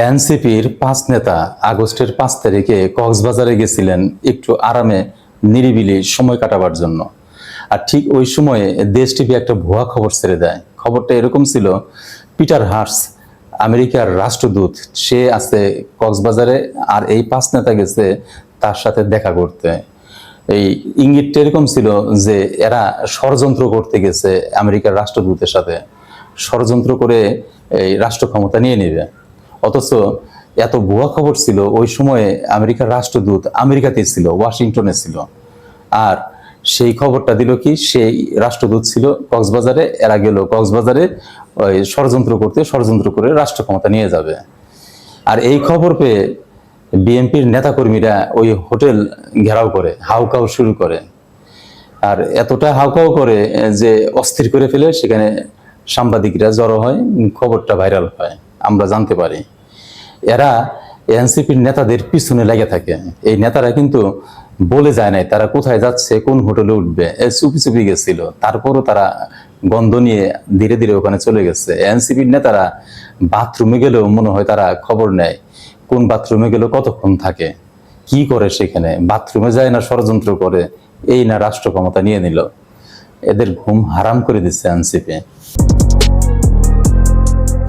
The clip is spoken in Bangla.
এনসিপির ৫ নেতা আগস্টের ৫ তারিখে কক্সবাজারে গেছিলেন একটু আরামে নিরিবিলি সময় কাটাবার জন্য। আর ঠিক ওই সময়ে দেশ টিভি একটা ভুয়া খবর ছেড়ে দেয়। খবরটা এরকম ছিল, পিটার হার্স আমেরিকার রাষ্ট্রদূত, সে আছে কক্সবাজারে আর এই ৫ নেতা গেছে তার সাথে দেখা করতে। এই ইঙ্গিতটা এরকম ছিল যে এরা ষড়যন্ত্র করতে গেছে আমেরিকার রাষ্ট্রদূতের সাথে, ষড়যন্ত্র করে এই রাষ্ট্র ক্ষমতা নিয়ে নেবে। অথচ এত ভুয়া খবর ছিল, ওই সময়ে আমেরিকার রাষ্ট্রদূত আমেরিকাতেই ছিল, ওয়াশিংটনে ছিল। আর সেই খবরটা দিল কি, সেই রাষ্ট্রদূত ছিল কক্সবাজারে, এরা গেল কক্সবাজারে ওই ষড়যন্ত্র করে রাষ্ট্র ক্ষমতা নিয়ে যাবে। আর এই খবর পেয়ে বিএনপির নেতাকর্মীরা ওই হোটেল ঘেরাও করে হাউকাউ শুরু করে। আর এতটা হাউকাউ করে যে অস্থির করে ফেলে, সেখানে সাংবাদিকরা জড়ো হয়, খবরটা ভাইরাল হয়, আমরা জানতে পারি। এরা এনসিপির নেতাদের পিছনে লেগে থাকে। এই নেতারা কিন্তু বলে যায় নাই তারা কোথায় যাচ্ছে, কোন হোটেলে উঠবে, চুপি চুপি গেছিল। তারপরও তারা গন্ধ নিয়ে ধীরে ধীরে ওখানে চলে গেছে। এনসিপির নেতারা বাথরুমে গেলেও মনে হয় তারা খবর নেয় কোন বাথরুমে গেলেও কতক্ষণ থাকে, কি করে, সেখানে বাথরুমে যায় না ষড়যন্ত্র করে, এই না রাষ্ট্র ক্ষমতা নিয়ে নিল। এদের ঘুম হারাম করে দিচ্ছে এনসিপি।